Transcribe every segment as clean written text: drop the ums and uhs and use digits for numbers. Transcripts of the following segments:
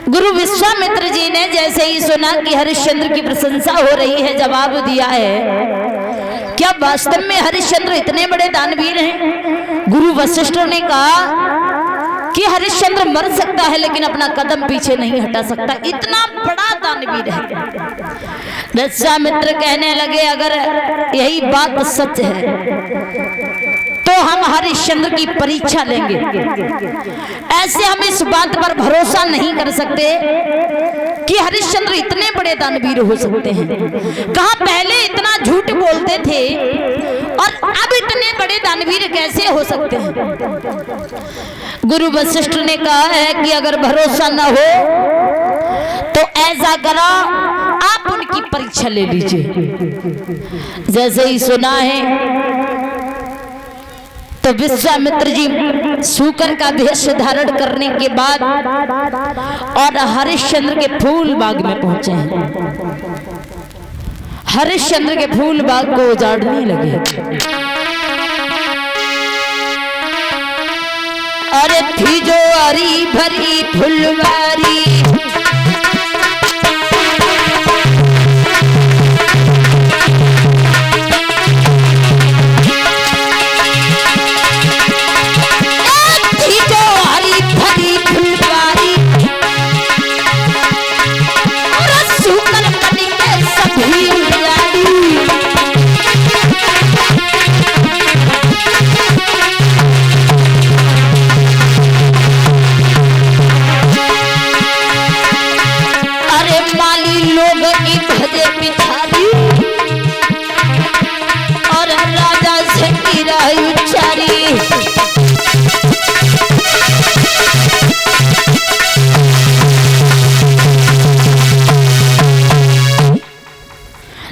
गुरु विश्वामित्र जी ने जैसे ही सुना कि हरिश्चंद्र की प्रशंसा हो रही है, जवाब दिया है, क्या वास्तव में हरिश्चंद्र इतने बड़े दानवीर हैं? गुरु वशिष्ठ ने कहा कि हरिश्चंद्र मर सकता है लेकिन अपना कदम पीछे नहीं हटा सकता, इतना बड़ा दानवीर है। विश्वामित्र कहने लगे, अगर यही बात सच है तो हम हरिश्चंद्र की परीक्षा लेंगे। ऐसे हम इस बात पर भरोसा नहीं कर सकते कि हरिश्चंद्र इतने बड़े दानवीर हो सकते हैं। कहा पहले इतना झूठ बोलते थे और अब इतने बड़े दानवीर कैसे हो सकते हैं? गुरु वशिष्ठ ने कहा है कि अगर भरोसा न हो तो ऐसा करो, आप उनकी परीक्षा ले लीजिए। जैसे ही सुना है तो विश्वामित्र जी सूकर का वेश धारण करने के बाद और हरिश्चंद्र के फूल बाग में पहुंचे हैं। हरिश्चंद्र के फूल बाग को उजाड़ने लगे। अरे थी जो हरी भरी फुलवारी,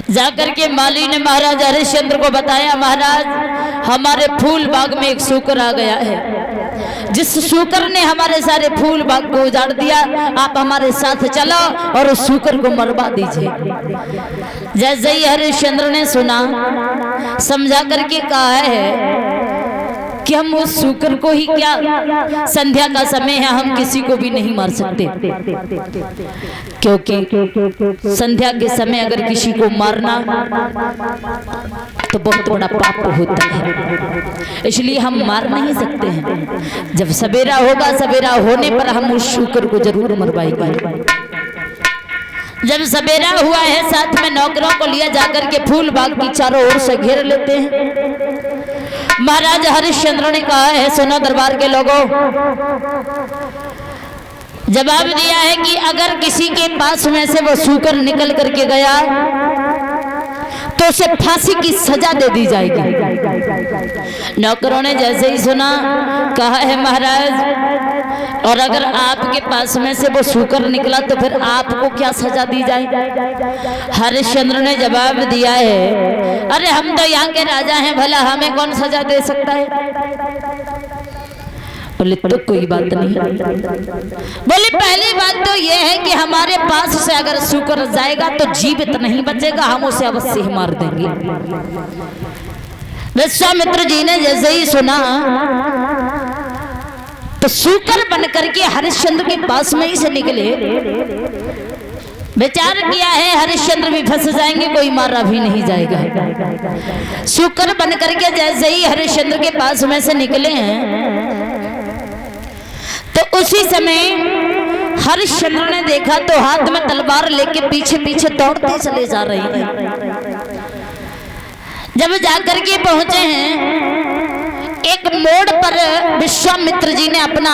जाकर के माली ने महाराज हरिश्चंद्र को बताया, महाराज हमारे फूल बाग में एक सूकर आ गया है, जिस सूकर ने हमारे सारे फूल बाग को उजाड़ दिया, आप हमारे साथ चलो और उस सूकर को मरवा दीजिए। जैसे ही हरिश्चंद्र ने सुना, समझा करके कहा है कि हम उस सूकर को ही क्या, संध्या का समय है, हम किसी को भी नहीं मार सकते, क्योंकि संध्या के समय अगर किसी को मारना तो बहुत बड़ा पाप होता है, इसलिए हम मार नहीं सकते हैं। जब सवेरा होगा, सवेरा होने पर हम उस सूकर को जरूर मरवाएंगे। जब सवेरा हुआ है, साथ में नौकरों को लिया जाकर के फूल बाग की चारों ओर से घेर लेते हैं। महाराज हरिश्चंद्र ने कहा है, सुनो दरबार के लोगों, जवाब दिया है कि अगर किसी के पास में से वो सूकर निकल करके गया तो उसे फांसी की सजा दे दी जाएगी। नौकरों ने जैसे ही सुना, कहा है महाराज, और अगर आपके पास में से वो सूकर निकला तो फिर आपको क्या सजा दी जाए? हरिश्चंद्र ने जवाब दिया है, अरे हम तो यहाँ के राजा हैं, भला हमें कौन सजा दे सकता है? बोले तो कोई बात नहीं। बोले पहली बात तो यह है कि हमारे पास से अगर सूकर जाएगा तो जीवित नहीं बचेगा, हम उसे अवश्य ही मार देंगे। विश्वामित्र जी ने जैसे ही सुना तो सूकर बनकर के हरिश्चंद्र के पास में ही से निकले। विचार किया है हरिश्चंद्र भी फंस जाएंगे, कोई मारा भी नहीं जाएगा। सूकर बनकर के जैसे ही हरिश्चंद्र के पास में से निकले हैं तो उसी समय हरिश्चंद्र ने देखा तो हाथ में तलवार लेके पीछे पीछे दौड़ते चले जा रही है। जब जाकर के पहुंचे हैं, एक मोड़ पर विश्वामित्र जी ने अपना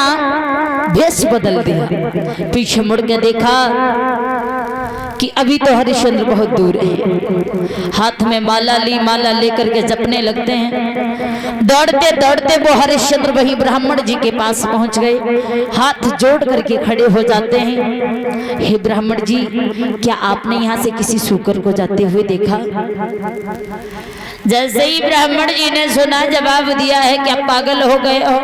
भेष बदल दिया। पीछे मुड़ के देखा कि अभी तो हरिश्चंद्र बहुत दूर है। हाथ में माला ली, माला लेकर के जपने लगते हैं। दौड़ते दौड़ते वो हरिश्चंद्र वही ब्राह्मण जी के पास पहुंच गए। हाथ जोड़ करके खड़े हो जाते हैं, हे ब्राह्मण जी, क्या आपने यहाँ से किसी सूकर को जाते हुए देखा? जैसे ही ब्राह्मण जी ने सुना, जवाब दिया है, क्या पागल हो गए हो?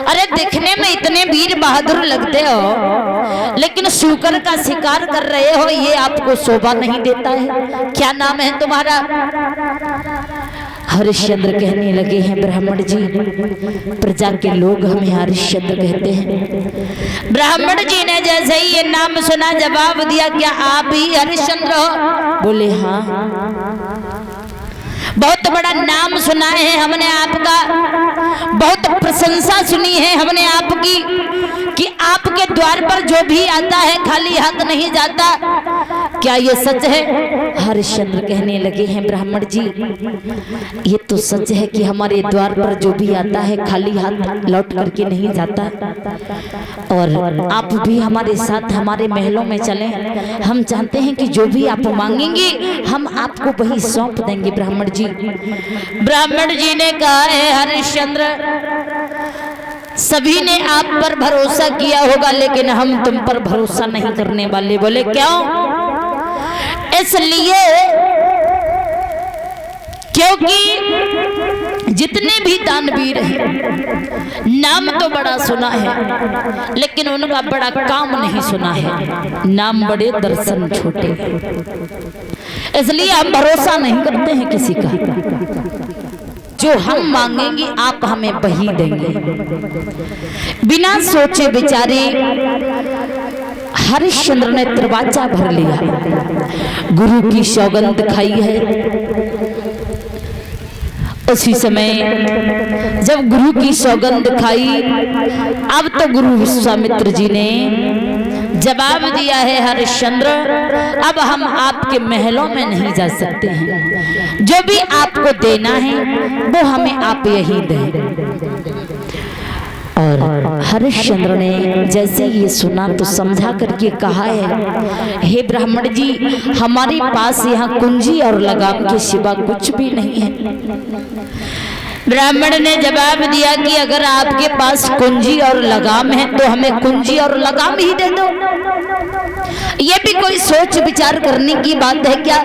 अरे दिखने में इतने वीर बहादुर लगते हो, लेकिन सूकर का शिकार कर रहे हो, ये आपको शोभा नहीं देता है। क्या नाम है तुम्हारा? हरिश्चंद्र कहने लगे हैं ब्राह्मण जी, प्रजा के लोग हमें हरिश्चंद्र कहते हैं। ब्राह्मण जी ने जैसे ही ये नाम सुना जवाब दिया, क्या आप ही हरिश्चंद्र हो? बोले हाँ, बहुत बड़ा नाम सुना है हमने आपका, बहुत प्रशंसा सुनी है हमने आपकी कि आपके द्वार पर जो भी आता है खाली हाथ नहीं जाता, क्या ये सच है? हरिश्चंद्र कहने लगे हैं ब्राह्मण जी, ये तो सच है कि हमारे द्वार पर जो भी आता है खाली हाथ लौट करके नहीं जाता, और आप भी हमारे साथ हमारे महलों में चलें, हम चाहते हैं कि जो भी आप मांगेंगे हम आपको वही सौंप देंगे ब्राह्मण जी। ब्राह्मण जी ने कहा है हरिश्चंद्र, सभी ने आप पर भरोसा किया होगा लेकिन हम तुम पर भरोसा नहीं करने वाले। बोले क्यों? इसलिए क्योंकि जितने भी दानवीर हैं नाम तो बड़ा सुना है लेकिन उनका बड़ा काम नहीं सुना है, नाम बड़े दर्शन छोटे, इसलिए हम भरोसा नहीं करते हैं किसी का। जो हम मांगेंगे आप हमें वही देंगे। बिना सोचे विचारे हरिश्चंद्र ने दरवाजा भर लिया, गुरु की सौगंध खाई है। उसी समय जब गुरु की सौगंध खाई, अब तो गुरु विश्वामित्र जी ने जवाब दिया है हरिश्चंद्र, अब हम आपके महलों में नहीं जा सकते हैं, जो भी आपको देना है वो हमें आप यही दें। और हरिश्चंद्र ने जैसे ये सुना तो समझा करके कहा है, हे ब्राह्मण जी, हमारे पास यहाँ कुंजी और लगाम के सिवा कुछ भी नहीं है। ब्राह्मण ने जवाब दिया कि अगर आपके पास कुंजी और लगाम है तो हमें कुंजी और लगाम ही दे दो। ये भी कोई सोच विचार करने की बात है क्या?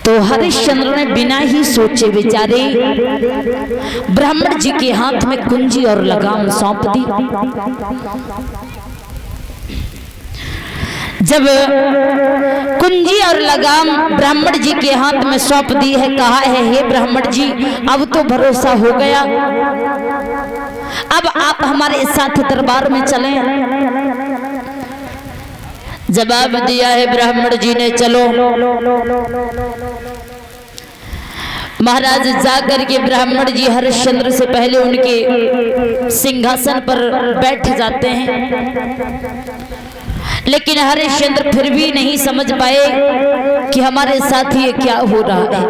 तो हरिश्चंद्र ने बिना ही सोचे विचारे ब्राह्मण जी के हाथ में कुंजी और लगाम सौंप दी। जब कुंजी और लगाम ब्राह्मण जी के हाथ में सौंप दी है, कहा है हे ब्राह्मण जी, अब तो भरोसा हो गया, अब आप हमारे साथ दरबार में चलें। जवाब दिया है ब्राह्मण जी ने, चलो। महाराज जाकर के ब्राह्मण जी हरिश्चंद्र से पहले उनके सिंहासन पर बैठ जाते हैं, लेकिन हरिश्चंद्र फिर भी नहीं समझ पाए कि हमारे साथ ये क्या हो रहा है।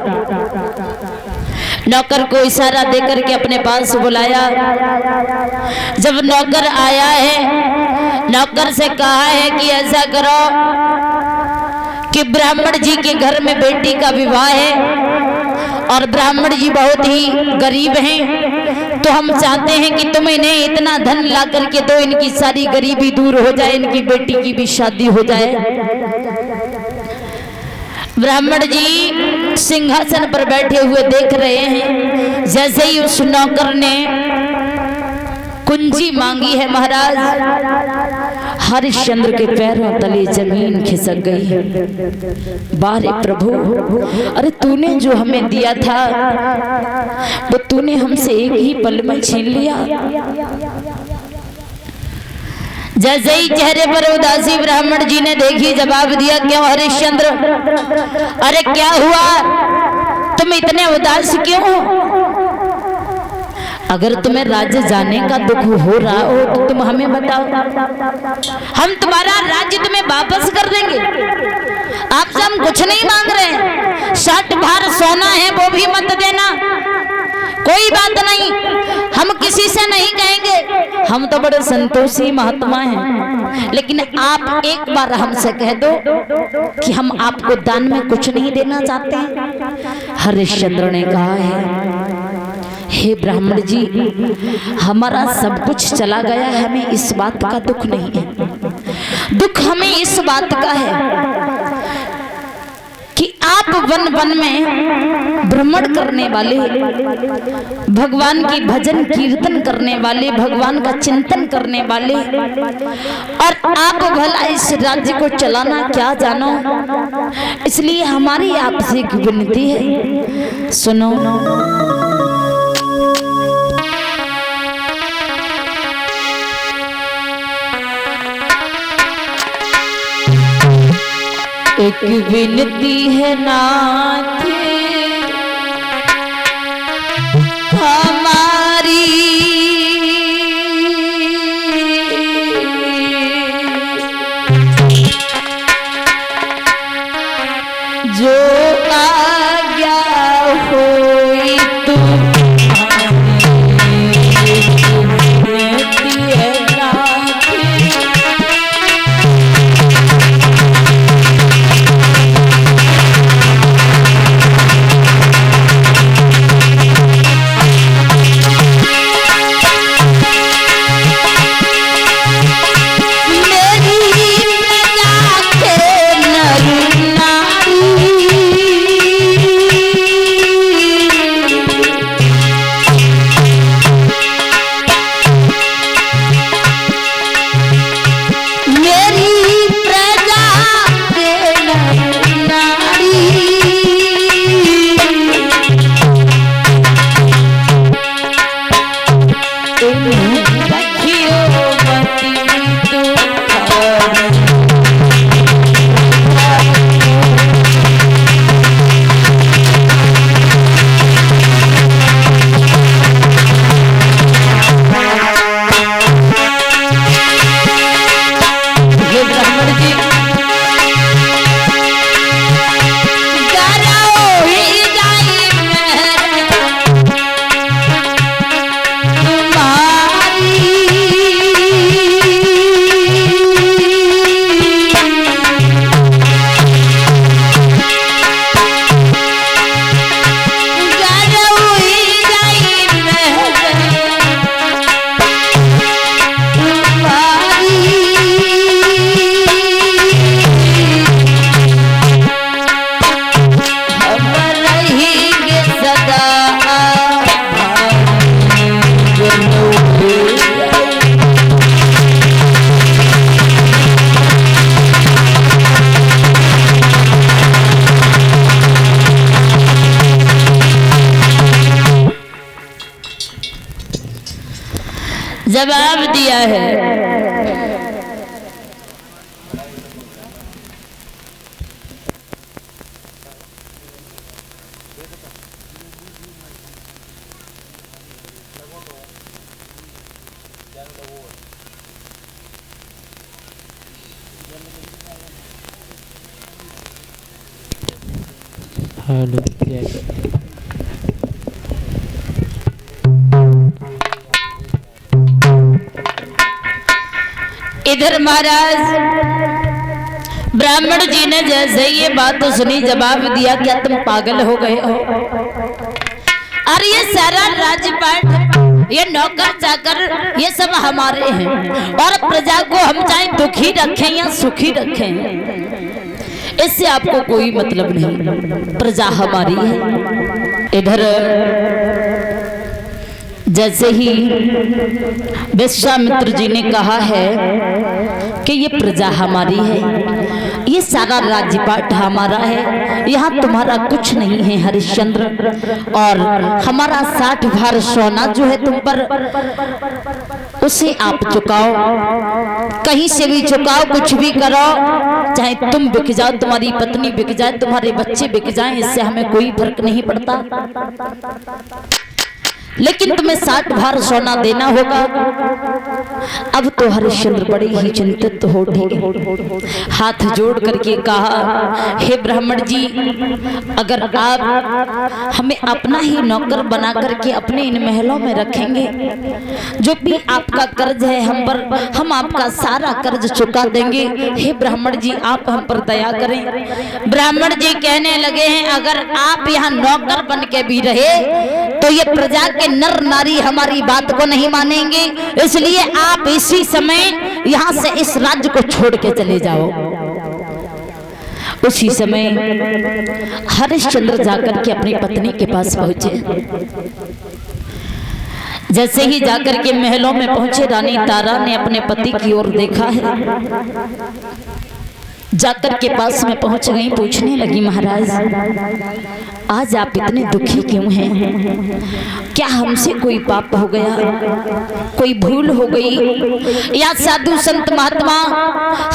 नौकर को इशारा देकर के अपने पास बुलाया। जब नौकर आया है, नौकर से कहा है कि ऐसा करो कि ब्राह्मण जी के घर में बेटी का विवाह है और ब्राह्मण जी बहुत ही गरीब हैं, तो हम चाहते हैं कि तुम इन्हें इतना धन ला करके दो, इनकी सारी गरीबी दूर हो जाए, इनकी बेटी की भी शादी हो जाए। ब्राह्मण जी सिंहासन पर बैठे हुए देख रहे हैं, जैसे ही उस नौकर ने कुंजी मांगी है महाराज, हरिश्चंद्र के पैरों तले जमीन खिसक गई। बारे प्रभु, अरे तूने जो हमें दिया था वो तूने हमसे एक ही पल में छीन लिया। जैसे ही चेहरे पर उदासी ब्राह्मण जी ने देखी, जवाब दिया, क्यों हरिश्चंद्र, अरे क्या हुआ, तुम इतने उदास क्यों हो? अगर तुम्हें राज्य जाने का दुख हो रहा हो तो तुम हमें बताओ, हम तुम्हारा राज्य तुम्हें वापस कर देंगे। आपसे हम कुछ नहीं मांग रहे, 60 भार सोना है वो भी मत देना, कोई बात नहीं, हम किसी से नहीं कहेंगे, हम तो बड़े संतोषी महात्मा हैं, लेकिन आप एक बार हमसे कह दो कि हम आपको दान में कुछ नहीं देना चाहते। हरिश्चंद्र ने कहा है, हे ब्राह्मण जी, हमारा सब कुछ चला गया है, हमें इस बात का दुख नहीं है, दुख हमें इस बात का है कि आप वन वन में भ्रमण करने वाले, भगवान की भजन कीर्तन करने वाले, भगवान का चिंतन करने वाले, और आप भला इस राज्य को चलाना क्या जानो। इसलिए हमारी आपसे एक विनती है, सुनो। एक विनती है नाथ हमारी, जो आज्ञा होई जवाब दिया है। हेलो इधर महाराज ब्राह्मण जी ने जैसे ये बात तो सुनी, जवाब दिया, क्या तुम पागल हो गए हो? अरे ये सारा राजपाट, ये नौकर चाकर, ये सब हमारे हैं, और प्रजा को हम चाहे दुखी रखें या सुखी रखें, इससे आपको कोई मतलब नहीं, प्रजा हमारी है। इधर जैसे ही विश्वामित्र जी ने कहा है कि ये प्रजा हमारी है, ये सारा राज्यपाट हमारा है, यहाँ तुम्हारा कुछ नहीं है हरिश्चंद्र, और हमारा 60 भार सोना जो है तुम पर, उसे आप चुकाओ, कहीं से भी चुकाओ, कुछ भी करो, चाहे तुम बिक जाओ, तुम्हारी पत्नी बिक जाए, तुम्हारे बच्चे बिक जाएं, इससे हमें कोई फर्क नहीं पड़ता, लेकिन तुम्हें 60 भार सोना देना होगा। अब तो हरिश्चंद्र बड़े ही चिंतित हो उठे, हाथ जोड़ करके कहा, हे ब्राह्मण जी, अगर आप हमें अपना ही नौकर बना करके अपने इन महलों में रखेंगे, जो भी आपका कर्ज है हम पर, हम आपका सारा कर्ज चुका देंगे। हे ब्राह्मण जी, आप हम पर दया करें। ब्राह्मण जी कहने लगे हैं, अगर आप यहाँ नौकर बन के भी रहे तो ये प्रजा के नर नारी हमारी बात को नहीं मानेंगे, इसलिए आप इसी समय यहाँ से इस राज्य को छोड़ के चले जाओ। उसी समय हरिश्चंद्र जाकर के अपनी पत्नी के पास पहुंचे। जैसे ही जाकर के महलों में पहुंचे, रानी तारा ने अपने पति की ओर देखा है। जाकर के पास में पहुंच गई, पूछने लगी, महाराज आज आप इतने दुखी क्यों हैं? क्या हमसे कोई पाप हो गया, कोई भूल हो गई, या साधु संत महात्मा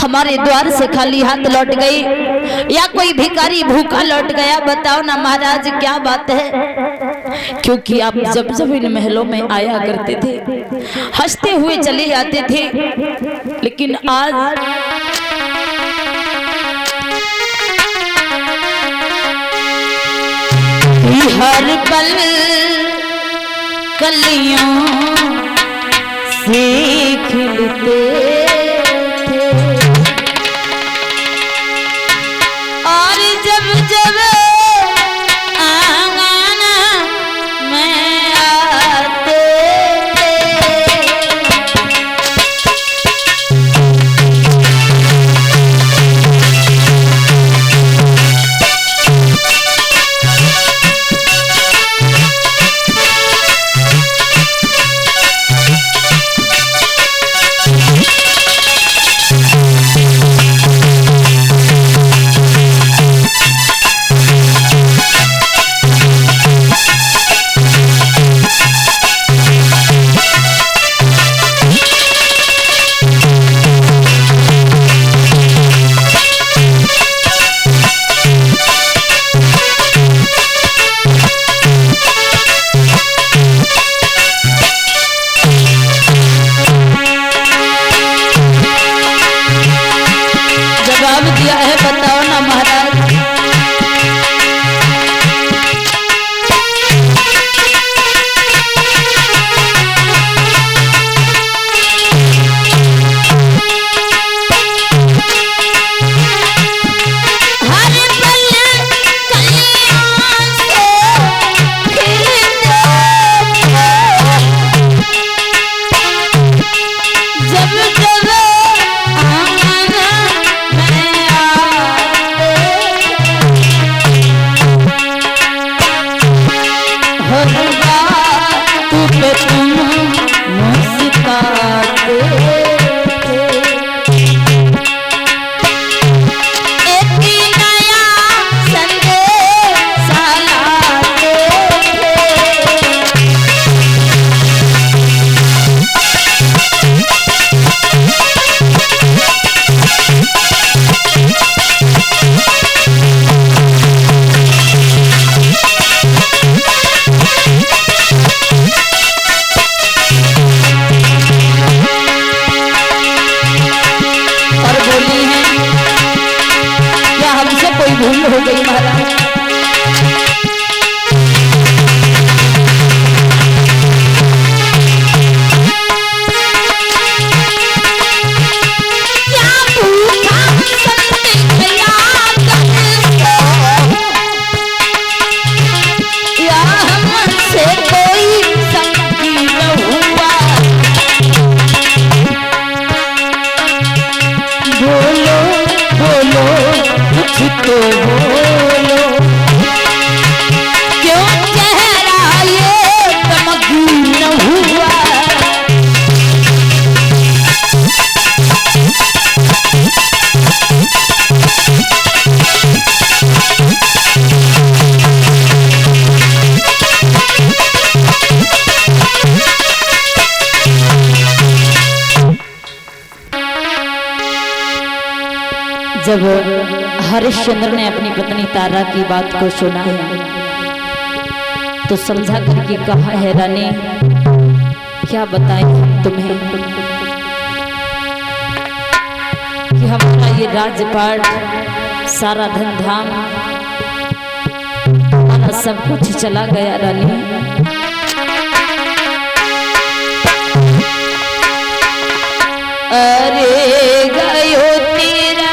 हमारे द्वार से खाली हाथ लौट गए, या कोई भिखारी भूखा लौट गया? बताओ ना महाराज क्या बात है? क्योंकि आप जब जब इन महलों में आया करते थे, हंसते हुए चले जाते थे, लेकिन आज हर पल कलियों से खिलते थे, और जब जब आंगन में आते दिया है? बताओ ना महाराज। हो गई महाराज। तो बोलो क्यों चेहरा ये चमकीन हुआ। जब हरिश्चंद्र ने अपनी पत्नी तारा की बात को सुना है तो समझा करके कहा है, रानी क्या बताएं तुम्हें कि हमारा ये राजपाट, सारा धन धाम, हमारा सब कुछ चला गया रानी। अरे गयो तेरा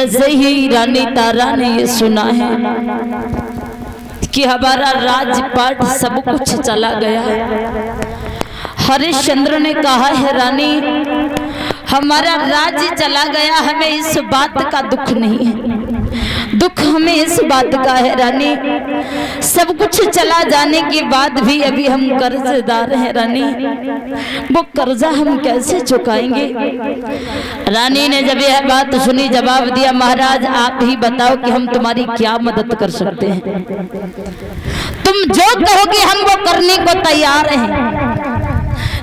जैसे ही रानी तारा ने ये सुना है कि हमारा राजपाट सब कुछ चला गया, हरिश्चंद्र ने कहा है रानी हमारा राज्य चला गया, हमें इस बात का दुख नहीं है, दुख हमें इस बात का है रानी, सब कुछ चला जाने के बाद भी अभी हम कर्जदार हैं रानी, वो कर्जा हम कैसे चुकाएंगे। रानी ने जब यह बात सुनी जवाब दिया महाराज आप ही बताओ कि हम तुम्हारी क्या मदद कर सकते हैं, तुम जो कहोगे हम वो करने को तैयार हैं।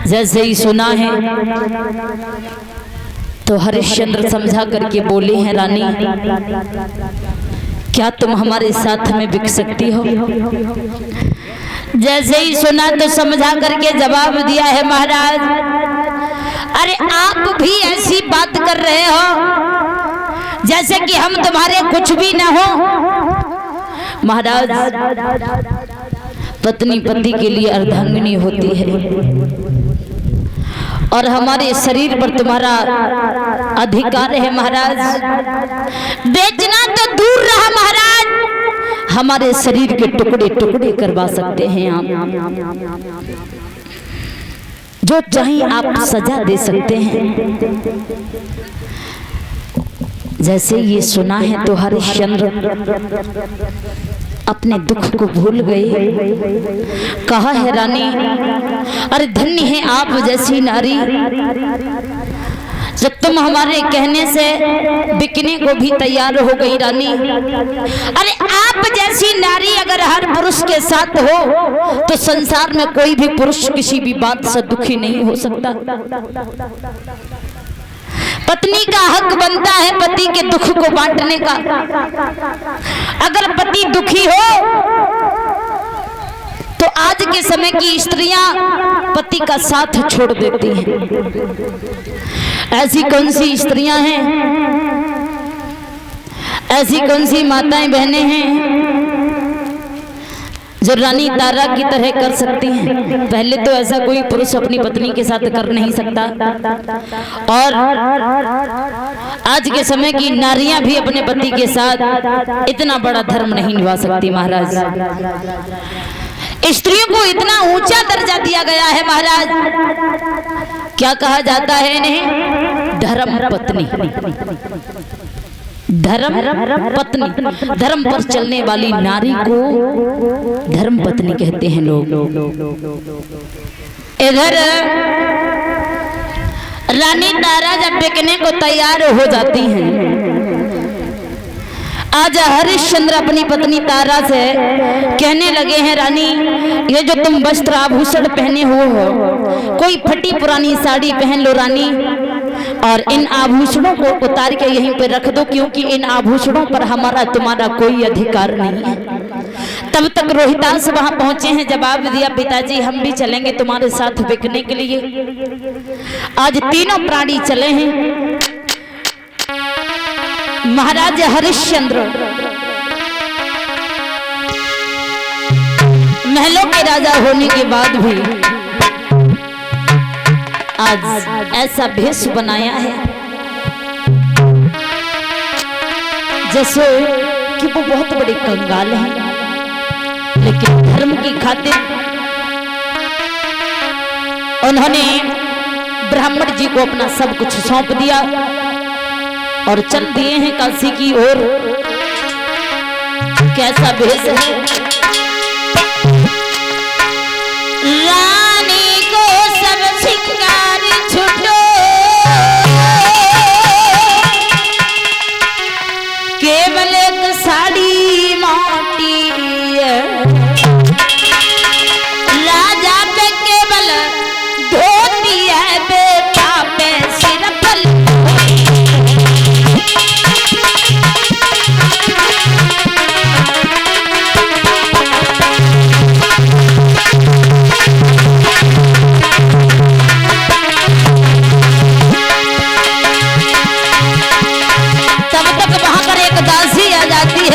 जैसे ही सुना है तो हरिश्चंद्र समझा करके बोले हैं रानी क्या तुम हमारे साथ में बिक सकती हो। जैसे ही सुना तो समझा करके जवाब दिया है महाराज अरे आप भी ऐसी बात कर रहे हो जैसे कि हम तुम्हारे कुछ भी ना हो। महाराज पत्नी पति के लिए अर्धांगिनी होती है और हमारे शरीर पर तुम्हारा अधिकार है महाराज, बेचना तो दूर रहा महाराज, हमारे शरीर के टुकड़े टुकड़े करवा सकते हैं आप, जो चाहे आप सजा दे सकते हैं। जैसे ये सुना है तो हरिश्चंद्र अपने दुख को भूल गए, कहा है रानी अरे धन्य है आप जैसी नारी, जब तुम हमारे कहने से बिकने को भी तैयार हो गई रानी। अरे आप जैसी नारी अगर हर पुरुष के साथ हो तो संसार में कोई भी पुरुष किसी भी बात से दुखी नहीं हो सकता। पत्नी का हक बनता है पति के दुख को बांटने का। अगर पति दुखी हो तो आज के समय की स्त्रियां पति का साथ छोड़ देती हैं। ऐसी कौन सी स्त्रियां हैं, ऐसी कौन सी माताएं बहनें हैं जो रानी तारा की तरह कर सकती हैं। पहले तो ऐसा कोई पुरुष अपनी पत्नी के साथ कर नहीं सकता और आज के समय की नारियां भी अपने पति के साथ इतना बड़ा धर्म नहीं निभा सकती। महाराज स्त्रियों को इतना ऊंचा दर्जा दिया गया है महाराज, क्या कहा जाता है इन्हें धर्म पत्नी, धर्म पत्नी, धर्म पर चलने वाली नारी को धर्म पत्नी कहते हैं लोग। इधर रानी तारा जब बिकने को तैयार हो जाती हैं, आज हरिश्चंद्र अपनी पत्नी तारा से कहने लगे हैं रानी ये जो तुम वस्त्र आभूषण पहने हुए हो कोई फटी पुरानी साड़ी पहन लो रानी और इन आभूषणों को उतार के यहीं पे रख दो, क्योंकि इन आभूषणों पर हमारा तुम्हारा कोई अधिकार नहीं है। तब तक रोहितास वहां पहुंचे हैं, जवाब दिया पिताजी हम भी चलेंगे तुम्हारे साथ बिकने के लिए। आज तीनों प्राणी चले हैं। महाराज हरिश्चंद्र महलों के राजा होने के बाद भी आज ऐसा भेष बनाया है जैसे कि वो बहुत बड़े कंगाल हैं, लेकिन धर्म की खातिर उन्होंने ब्राह्मण जी को अपना सब कुछ सौंप दिया और चल दिए हैं काशी की ओर। कैसा भेष है, रानी को सब शिकार छुटो, केवल एक साड़ी मोटी, राजा पे केवल धोती है, बेटा पे सिर पर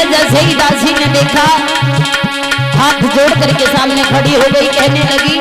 जैसे ही दासी ने देखा हाथ जोड़ करके सामने खड़ी हो गई, कहने लगी